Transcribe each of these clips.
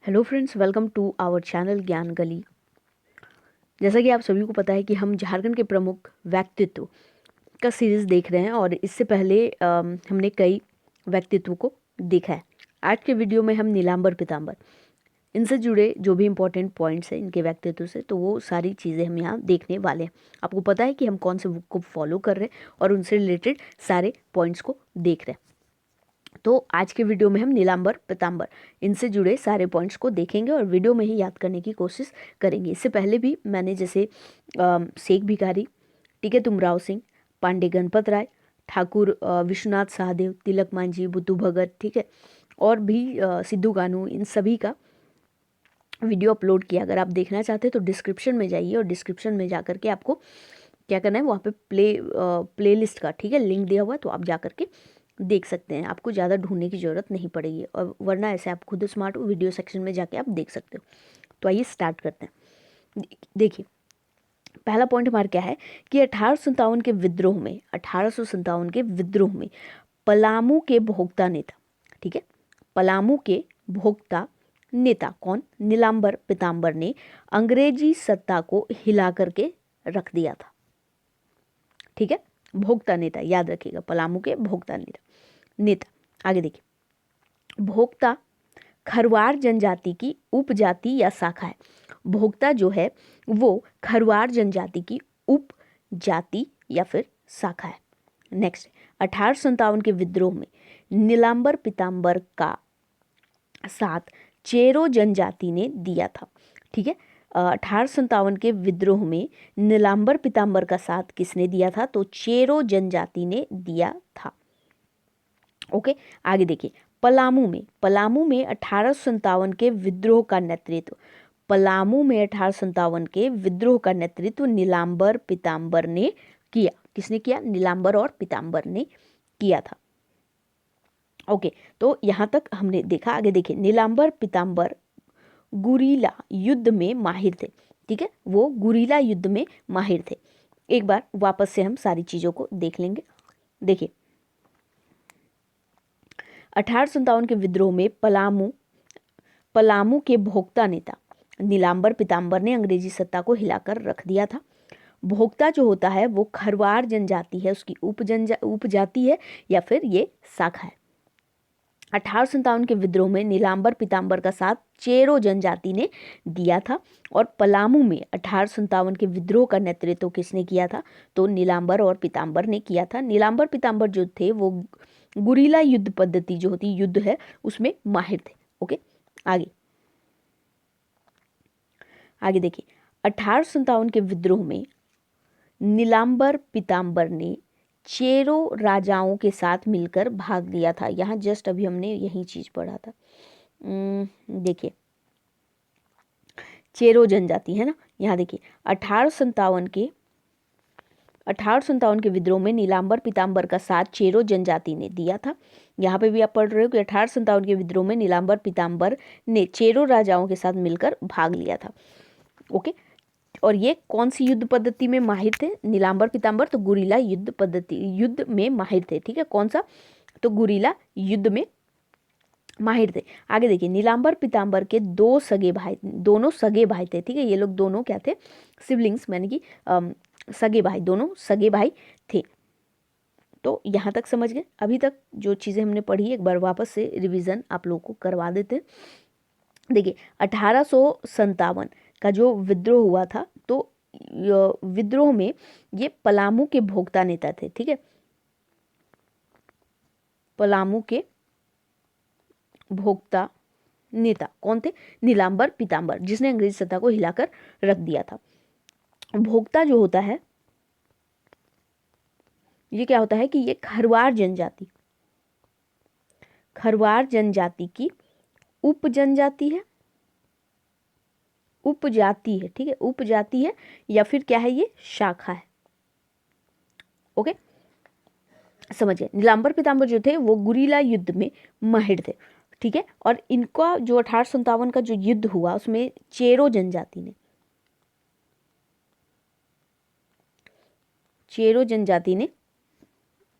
Hello friends, welcome to our channel Gyan Gali. जैसा कि आप सभी को पता है कि हम झारखंड के प्रमुख व्यक्तित्व का सीरीज़ देख रहे हैं और इससे पहले हमने कई व्यक्तित्व को देखा है। आज के वीडियो में हम नीलांबर पीतांबर इनसे जुड़े जो भी इम्पोर्टेंट पॉइंट्स हैं इनके व्यक्तित्व से, तो वो सारी चीज़ें हम यहाँ देखने वाले हैं। आपको पता है कि हम कौन से बुक को फॉलो कर रहे हैं और उनसे रिलेटेड सारे पॉइंट्स को देख रहे हैं। तो आज के वीडियो में हम नीलांबर पीतांबर इनसे जुड़े सारे पॉइंट्स को देखेंगे और वीडियो में ही याद करने की कोशिश करेंगे। इससे पहले भी मैंने जैसे शेख भिखारी, टीके तुमराव सिंह, पांडे गणपत राय, ठाकुर विश्वनाथ सहदेव, तिलक मांझी, बुद्धू भगत, ठीक है, और भी सिद्धू कानू, इन सभी का वीडियो अपलोड किया। अगर आप देखना चाहते हैं तो डिस्क्रिप्शन में जाइए और डिस्क्रिप्शन में जा करके आपको क्या करना है, वहाँ पे प्ले लिस्ट का, ठीक है, लिंक दिया हुआ है, तो आप जा करके देख सकते हैं। आपको ज़्यादा ढूंढने की ज़रूरत नहीं पड़ेगी, और वरना ऐसे आप खुद स्मार्ट हो, वीडियो सेक्शन में जाके आप देख सकते हो। तो आइए स्टार्ट करते हैं। देखिए, पहला पॉइंट हमारा क्या है कि 1857 के विद्रोह में, 1857 के विद्रोह में पलामू के भोक्ता नेता, ठीक है, पलामू के भोक्ता नेता कौन, नीलांबर पीतांबर ने अंग्रेजी सत्ता को हिला करके रख दिया था। ठीक है, भोक्ता नेता याद रखिएगा, पलामू के भोक्ता नेता। आगे देखिए, भोक्ता खरवार जनजाति की उपजाति या शाखा है। भोक्ता जो है वो खरवार जनजाति की उपजाति या फिर शाखा है। नेक्स्ट, 1857 के विद्रोह में नीलांबर पीतांबर का साथ चेरो जनजाति ने दिया था। ठीक है, 1857 के विद्रोह में नीलांबर पीतांबर का साथ किसने दिया था, तो चेरो जनजाति ने दिया था। ओके, आगे देखिए, पलामू में 1857 के विद्रोह का नेतृत्व, पलामू में 1857 के विद्रोह का नेतृत्व नीलांबर पीतांबर ने किया। किसने किया, नीलांबर और पीतांबर ने किया था। ओके, तो यहाँ तक हमने देखा। आगे देखिए, नीलांबर पीतांबर गुरीला युद्ध में माहिर थे। ठीक है, वो गुरीला युद्ध में माहिर थे। एक बार वापस से हम सारी चीज़ों को देख लेंगे। देखिए, 1857 के विद्रोह में पलामू के भोक्ता नेता नीलांबर पीतांबर ने अंग्रेजी सत्ता को हिलाकर रख दिया था। भोक्ता जो होता है वो खरवार जनजाति है, उसकी उपजाति है या फिर ये शाखा है। 1857 के विद्रोह में नीलांबर पीतांबर का साथ चेरो जनजाति ने दिया था। और पलामू में 1857 के विद्रोह का नेतृत्व किसने किया था, तो नीलांबर और पीतांबर ने किया था। नीलांबर पीतांबर जो थे वो गुरीला युद्ध पद्धति जो होती युद्ध है उसमें माहिर थे। ओके, आगे देखिए, 1857 के विद्रोह में नीलांबर पीतांबर ने चेरो राजाओं के साथ मिलकर भाग लिया था। यहाँ जस्ट अभी हमने यही चीज पढ़ा था। देखिए, चेरो जनजाति है ना, यहाँ देखिए 1857 के विद्रोह में नीलांबर पीतांबर का साथ चेरो जनजाति ने दिया था। यहाँ पे भी आप पढ़ रहे हो कि 1857 के विद्रोह में नीलांबर पीतांबर ने चेरो राजाओं के साथ मिलकर भाग लिया था। ओके, और ये कौन सी युद्ध पद्धति में माहिर थे, नीलांबर पीतांबर, तो गुरीला युद्ध में माहिर थे। ठीक है, कौन सा, तो गुरीला युद्ध में माहिर थे। आगे देखिए, नीलांबर पीतांबर के दोनों सगे भाई थे। ठीक है, ये लोग दोनों क्या थे, सिबलिंग्स, यानी कि सगे भाई, दोनों सगे भाई थे। तो यहाँ तक समझ गए। अभी तक जो चीज़ें हमने पढ़ी एक बार वापस से रिवीजन आप लोगों को करवा देते हैं। देखिए, 1857 का जो विद्रोह हुआ था, तो विद्रोह में ये पलामू के भोक्ता नेता थे। ठीक है, पलामू के भोक्ता नेता कौन थे, नीलांबर पीतांबर, जिसने अंग्रेजी सत्ता को हिलाकर रख दिया था। भोक्ता जो होता है ये क्या होता है कि ये खरवार जनजाति की उपजाति है। ठीक है, उपजाति है या फिर क्या है, ये शाखा है। ओके, समझिए, नीलांबर पीतांबर जो थे वो गुरीला युद्ध में माहिर थे। ठीक है, और इनका जो 1857 का जो युद्ध हुआ उसमें चेरो जनजाति ने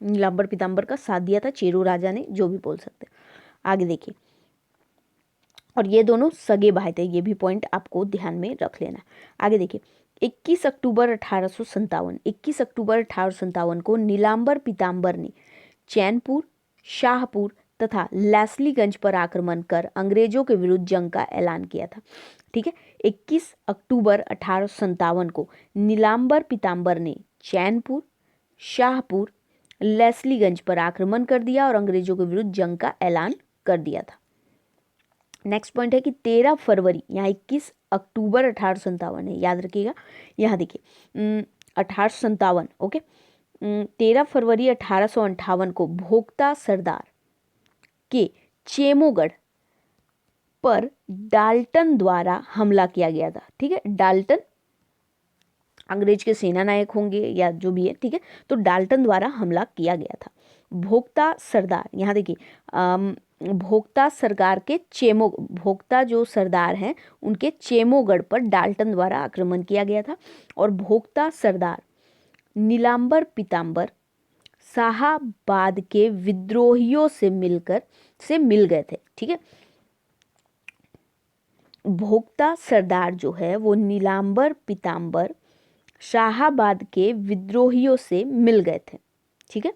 नीलांबर पीतांबर का साथ दिया था, चेरो राजा ने, जो भी बोल सकते हैं। आगे देखिए, और ये दोनों सगे भाई थे, ये भी पॉइंट आपको ध्यान में रख लेना। आगे देखिए 21 अक्टूबर 1857, 21 अक्टूबर 1857 को नीलांबर पीताम्बर ने चैनपुर, शाहपुर तथा लेस्लीगंज पर आक्रमण कर अंग्रेजों के विरुद्ध जंग का ऐलान किया था। ठीक है, 21 अक्टूबर 1857 को नीलांबर पीताम्बर ने चैनपुर, शाहपुर, लेस्लीगंज पर आक्रमण कर दिया और अंग्रेजों के विरुद्ध जंग का ऐलान कर दिया था। नेक्स्ट पॉइंट है कि 13 फरवरी, यहाँ 21 अक्टूबर 1857 है, याद रखिएगा। यहाँ देखिए 1857, ओके। 13 फरवरी 1858 को भोक्ता सरदार के चेमोगढ़ पर डाल्टन द्वारा हमला किया गया था। ठीक है, डाल्टन अंग्रेज के सेना नायक होंगे या जो भी है, ठीक है, तो डाल्टन द्वारा हमला किया गया था। भोक्ता सरदार, यहाँ देखिए भोक्ता सरकार के भोक्ता जो सरदार हैं उनके चेमोगढ़ पर डाल्टन द्वारा आक्रमण किया गया था। और भोक्ता सरदार नीलांबर पीताम्बर शाहाबाद के विद्रोहियों से मिल गए थे। ठीक है, भोक्ता सरदार जो है वो नीलांबर पीताम्बर शाहाबाद के विद्रोहियों से मिल गए थे। ठीक है,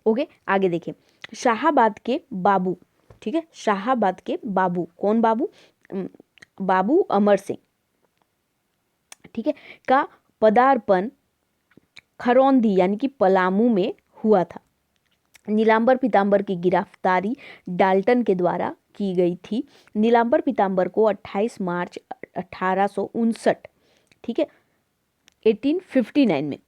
ओके। आगे देखिए शाहाबाद के बाबू, ठीक है, शाहाबाद के बाबू, कौन बाबू? बाबू अमर सिंह, ठीक है, का पदार्पण खरौंधी यानी कि पलामू में हुआ था। नीलांबर पीताम्बर की गिरफ्तारी डाल्टन के द्वारा की गई थी। नीलांबर पीताम्बर को 28 मार्च 1859, ठीक है, 1859 में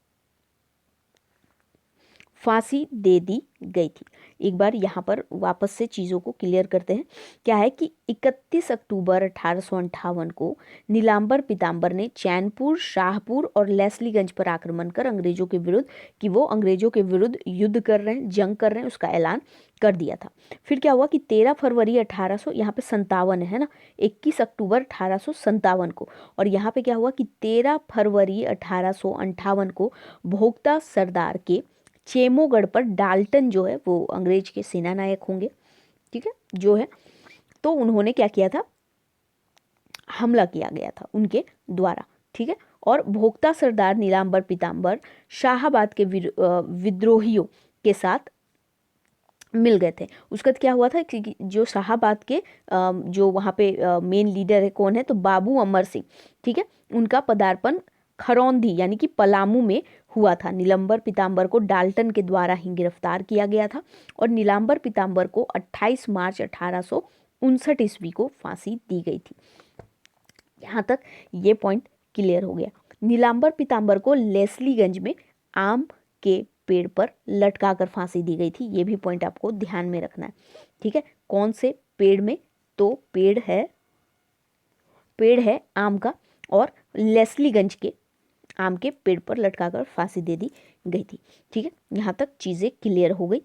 फांसी दे दी गई थी। एक बार यहाँ पर वापस से चीज़ों को क्लियर करते हैं। क्या है कि 31 अक्टूबर 1858 को नीलांबर पीताम्बर ने चैनपुर, शाहपुर और लेस्लीगंज पर आक्रमण कर अंग्रेजों के विरुद्ध कि वो अंग्रेजों के विरुद्ध युद्ध कर रहे हैं, जंग कर रहे हैं, उसका ऐलान कर दिया था। फिर क्या हुआ कि 13 फरवरी 1800, यहाँ पे 57 है ना, 21 अक्टूबर 1857 को, और यहाँ पे क्या हुआ कि 13 फरवरी 1858 को भोक्ता सरदार के चेमोगढ़ पर डाल्टन जो है वो अंग्रेज के सेना नायक होंगे, ठीक है, जो है, तो उन्होंने क्या किया था, हमला किया गया था उनके द्वारा। ठीक है, और भोक्ता सरदार नीलांबर पीताम्बर शाहाबाद के विद्रोहियों के साथ मिल गए थे। उसका क्या हुआ था कि जो शाहाबाद के जो वहाँ पे मेन लीडर है कौन है, तो बाबू अमर सिंह, ठीक है, उनका पदार्पण खरौंधी यानी कि पलामू में हुआ था। नीलांबर पीताम्बर को डाल्टन के द्वारा ही गिरफ्तार किया गया था और नीलांबर पीताम्बर को 28 मार्च 1859 ईस्वी को फांसी दी गई थी। यहाँ तक ये पॉइंट क्लियर हो गया। नीलांबर पीताम्बर को लेस्लीगंज में आम के पेड़ पर लटकाकर फांसी दी गई थी। ये भी पॉइंट आपको ध्यान में रखना है। ठीक है, कौन से पेड़ में, तो पेड़ है आम का, और लेस्लीगंज के आम के पेड़ पर लटकाकर फांसी दे दी गई थी। ठीक है, यहाँ तक चीज़ें क्लियर हो गई।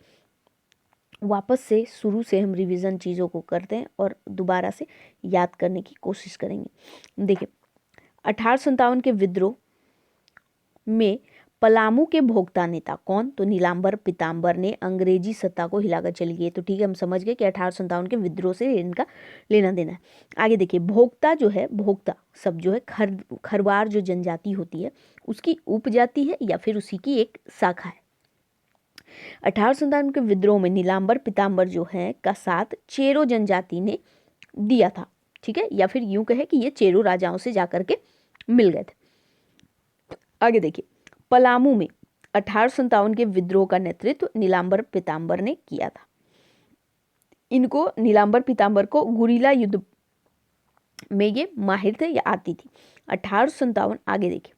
वापस से शुरू से हम रिवीजन चीज़ों को करते हैं और दोबारा से याद करने की कोशिश करेंगे। देखिए 1857 के विद्रोह में पलामू के भोक्ता नेता कौन, तो नीलांबर पीताम्बर ने अंग्रेजी सत्ता को हिलाकर चली गई। तो ठीक है, हम समझ गए कि 1857 के विद्रोह से इनका लेना देना है। आगे देखिए भोक्ता जो है, भोक्ता शब्द जो है खरवार जो जनजाति होती है उसकी उपजाति है या फिर उसी की एक शाखा है। 1857 के विद्रोह में नीलांबर पीताम्बर जो है का साथ चेरो जनजाति ने दिया था। ठीक है, या फिर यूं कहे कि ये चेरो राजाओं से जाकर के मिल गए थे। आगे देखिए पलामू में 1857 के विद्रोह का नेतृत्व नीलांबर पीताम्बर ने किया था। इनको नीलांबर पीताम्बर को गुरिल्ला युद्ध में ये माहिर थे या आती थी। 1857 आगे देखिए,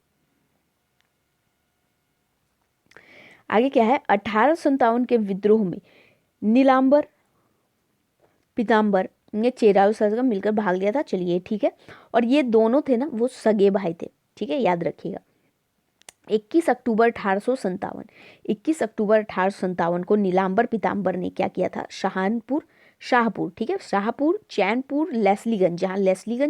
आगे क्या है, 1857 के विद्रोह में नीलांबर पीताम्बर ने चेराव सरकार मिलकर भाग लिया था। चलिए ठीक है, और ये दोनों थे ना वो सगे भाई थे। ठीक है, याद रखिएगा। 21 अक्टूबर 1857, 21 अक्टूबर 1857 को नीलांबर पीताम्बर ने क्या किया था, शाहपुर, ठीक है, शाहपुर, चैनपुर, लेस्लीगंज,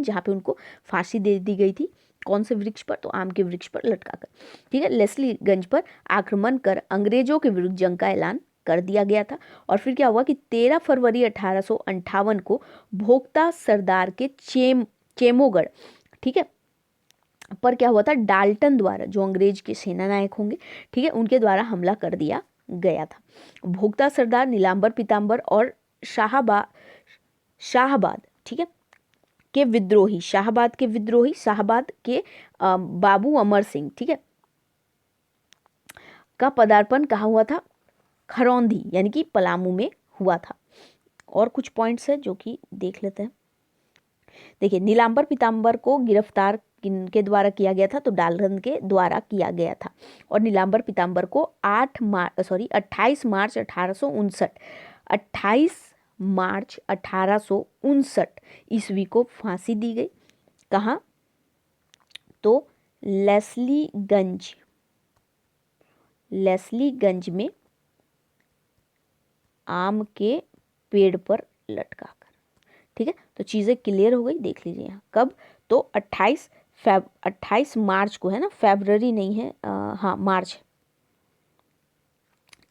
जहाँ पे उनको फांसी दे दी गई थी, कौन से वृक्ष पर, तो आम के वृक्ष पर लटकाकर, ठीक है, लेस्लीगंज पर आक्रमण कर अंग्रेजों के विरुद्ध जंग का ऐलान कर दिया गया था। और फिर क्या हुआ कि 13 फरवरी 1858 को भोक्ता सरदार के चेमोगढ़, ठीक है, पर क्या हुआ था, डाल्टन द्वारा, जो अंग्रेज के सेना नायक होंगे, ठीक है, उनके द्वारा हमला कर दिया गया था। भोक्ता सरदार, नीलांबर पीताम्बर और शाहबाद, ठीक है, के विद्रोही, शाहबाद के बाबू अमर सिंह, ठीक है, का पदार्पण कहाँ हुआ था, खरौंधी यानी कि पलामू में हुआ था। और कुछ पॉइंट्स है जो कि देख लेते हैं। देखिए, नीलांबर पीताम्बर को गिरफ्तार किनके द्वारा किया गया था, तो डाल्टन के द्वारा किया गया था। और नीलांबर पीताम्बर को 28 मार्च 1859 ईस्वी को फांसी दी गई। कहाँ, तो लेस्लीगंज में आम के पेड़ पर लटकाकर, ठीक है। तो चीज़ें क्लियर हो गई, देख लीजिए यहाँ कब, तो 28 मार्च को है ना, फरवरी नहीं है, हाँ मार्च,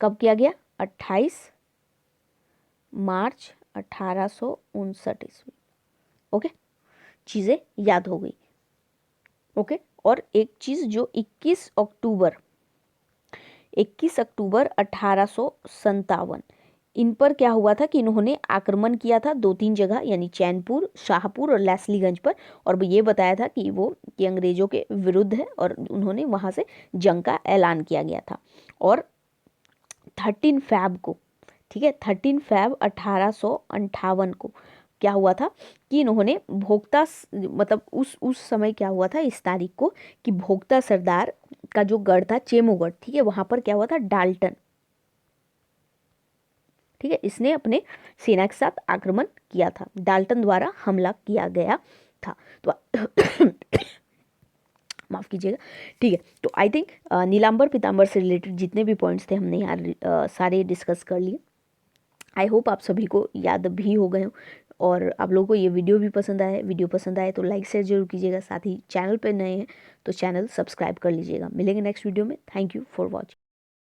कब किया गया, 28 मार्च 1859 ईस्वी। ओके, चीज़ें याद हो गई। ओके, और एक चीज़ जो 21 अक्टूबर 1857 इन पर क्या हुआ था कि इन्होंने आक्रमण किया था 2-3 जगह, यानी चैनपुर, शाहपुर और लेस्लीगंज पर। और ये बताया था कि वो कि अंग्रेजों के विरुद्ध है और उन्होंने वहाँ से जंग का ऐलान किया गया था। और 13 फैब को, ठीक है, 13 फैब 1858 को क्या हुआ था कि इन्होंने भोक्ता, मतलब उस समय क्या हुआ था इस तारीख को, कि भोक्ता सरदार का जो गढ़ था चेमोगढ़, ठीक है, वहाँ पर क्या हुआ था, डाल्टन, ठीक है, इसने अपने सेना के साथ आक्रमण किया था, डाल्टन द्वारा हमला किया गया था। तो माफ़ कीजिएगा, ठीक है। तो आई थिंक नीलांबर पीताम्बर से रिलेटेड जितने भी पॉइंट्स थे हमने यहाँ सारे डिस्कस कर लिए। आई होप आप सभी को याद भी हो गए हो और आप लोगों को ये वीडियो भी पसंद आए। वीडियो पसंद आए तो लाइक शेयर जरूर कीजिएगा, साथ ही चैनल पर नए हैं तो चैनल सब्सक्राइब कर लीजिएगा। मिलेंगे नेक्स्ट वीडियो में। Thank you for watching.